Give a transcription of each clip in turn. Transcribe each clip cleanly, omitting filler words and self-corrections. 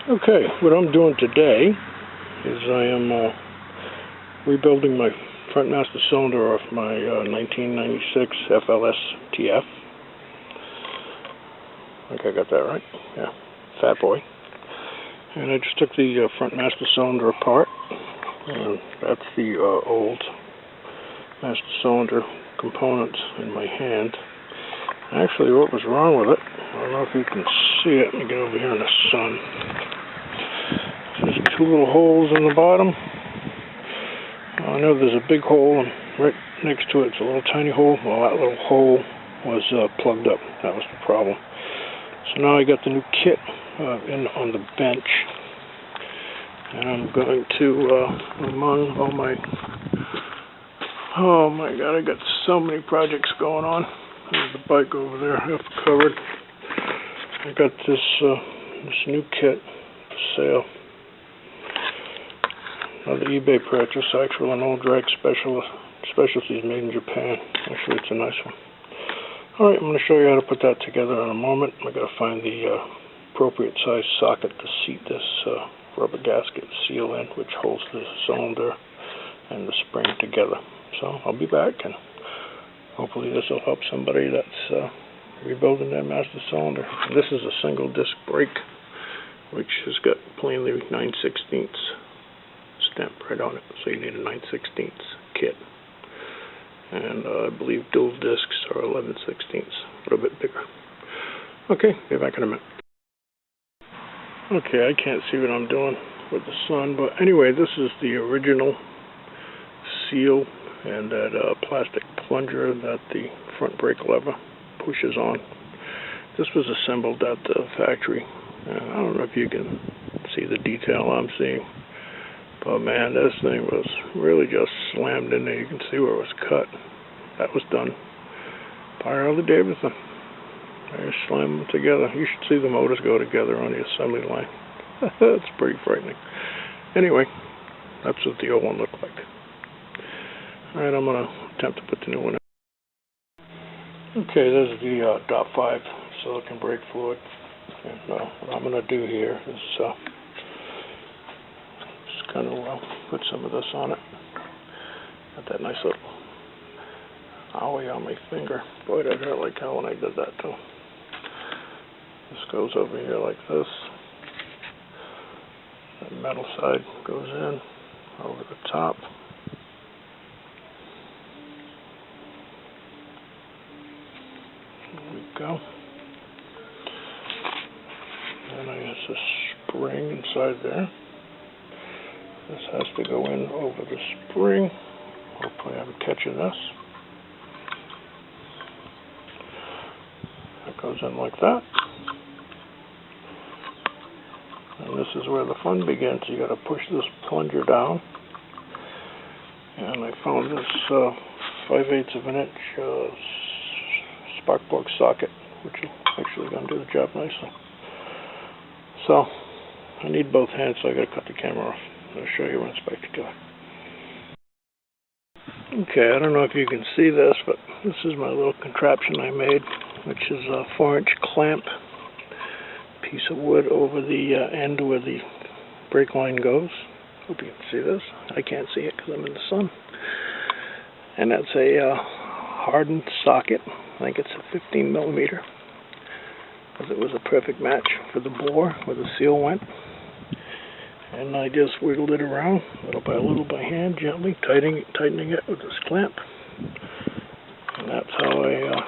Okay, what I'm doing today is I am rebuilding my front master cylinder off my 1996 FLS TF. I think I got that right. Yeah, Fat Boy. And I just took the front master cylinder apart. And that's the old master cylinder components in my hand. Actually, what was wrong with it, I don't know if you can see it. Let me get over here in the sun. There's two little holes in the bottom. I know there's a big hole, and right next to it's a little tiny hole. Well, that little hole was plugged up. That was the problem. So now I got the new kit in on the bench, and I'm going to, among all my, oh my God, I got so many projects going on. There's the bike over there, half covered. I got this new kit for sale. Another eBay purchase, actual and old drag specialties made in Japan. Actually, it's a nice one. Alright, I'm going to show you how to put that together in a moment. I got to find the appropriate size socket to seat this rubber gasket seal in, which holds the cylinder and the spring together. So I'll be back, and hopefully this will help somebody that's rebuilding their master cylinder. This is a single disc brake, which has got plainly 9/16 stamp right on it, so you need a 9/16 kit. And I believe dual discs are 11/16, a little bit bigger. Okay, be back in a minute. Okay, I can't see what I'm doing with the sun, but anyway, this is the original seal and that plastic plunger that the front brake lever pushes on. This was assembled at the factory. I don't know if you can see the detail I'm seeing. But man, this thing was really just slammed in there. You can see where it was cut. That was done by Harley-Davidson. They slammed them together. You should see the motors go together on the assembly line. That's pretty frightening. Anyway, that's what the old one looked like. Alright, I'm going to attempt to put the new one in. Okay, there's the DOT 5 silicon brake fluid. And what I'm going to do here is kind of put some of this on it. Got that nice little owie on my finger. Boy, that hurt like hell when I did that too. This goes over here like this. That metal side goes in over the top. There we go. And I have a spring inside there. This has to go in over the spring. Hopefully I'm catching this. It goes in like that. And this is where the fun begins. You got to push this plunger down. And I found this 5/8 of an inch spark plug socket, which is actually going to do the job nicely. So I need both hands, so I got to cut the camera off. I'll show you when it's back together. Okay, I don't know if you can see this, but this is my little contraption I made, which is a 4-inch clamp piece of wood over the end where the brake line goes. Hope you can see this. I can't see it because I'm in the sun. And that's a hardened socket. I think it's a 15 millimeter, because it was a perfect match for the bore where the seal went. And I just wiggled it around, little by hand, gently, tightening it with this clamp. And that's how I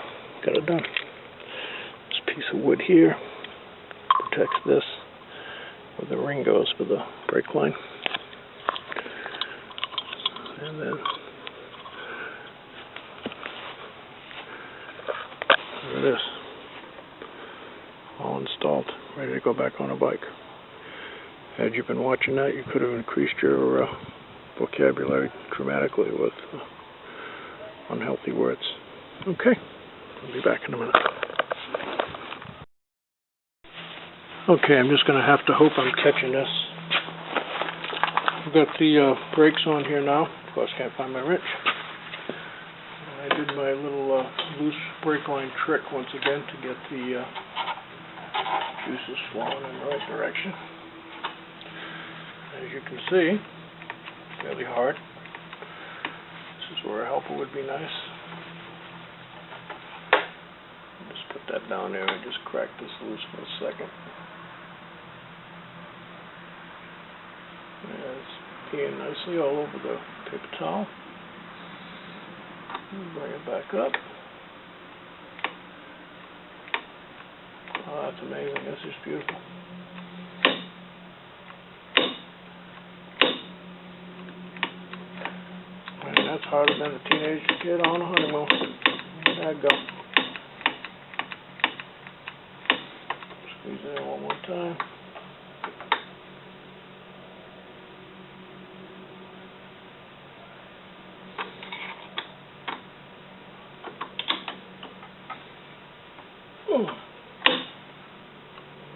got it done. This piece of wood here protects this, where the ring goes for the brake line. And then there it is, all installed, ready to go back on a bike. Had you been watching that, you could have increased your vocabulary dramatically with unhealthy words. Okay, I'll be back in a minute. Okay, I'm just going to have to hope I'm catching this. I've got the brakes on here now. Of course, can't find my wrench. And I did my little loose brake line trick once again to get the juices flowing in the right direction. you can see, fairly hard. This is where a helper would be nice. Just put that down there and just crack this loose for a second. Yeah, it's peeing nicely all over the paper towel. Bring it back up. Oh, that's amazing. This is beautiful. Man, that's harder than a teenage kid on a honeymoon. There you go. Squeeze it in one more time.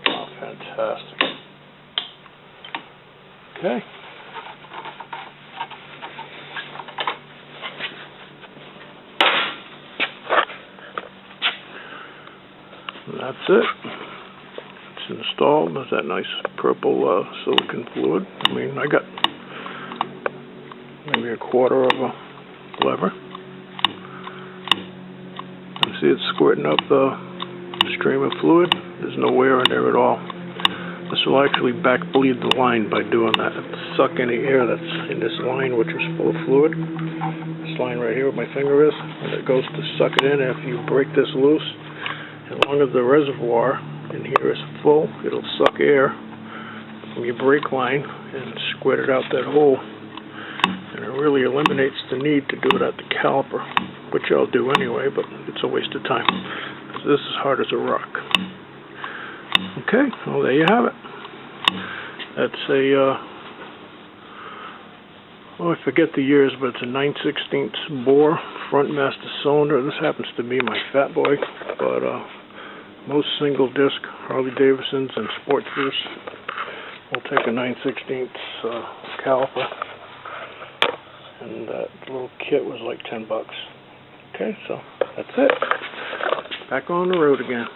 Oh, fantastic. Okay. And that's it. It's installed. There's that nice purple silicone fluid. I mean, I got maybe a quarter of a lever. You see it's squirting up the stream of fluid. There's no wear in there at all. This will actually back bleed the line by doing that. It'll suck any air that's in this line, which is full of fluid. This line right here where my finger is, and it goes to suck it in. After you break this loose, as long as the reservoir in here is full, it'll suck air from your brake line and squirt it out that hole. And it really eliminates the need to do it at the caliper, which I'll do anyway, but it's a waste of time. This is hard as a rock. Okay, well there you have it. That's a, I forget the years, but it's a 9/16 bore front master cylinder. This happens to be my Fat Boy, but most single disc Harley-Davidsons and Sportsters will take a 9/16 caliper, and that little kit was like $10. Okay, so that's it. Back on the road again.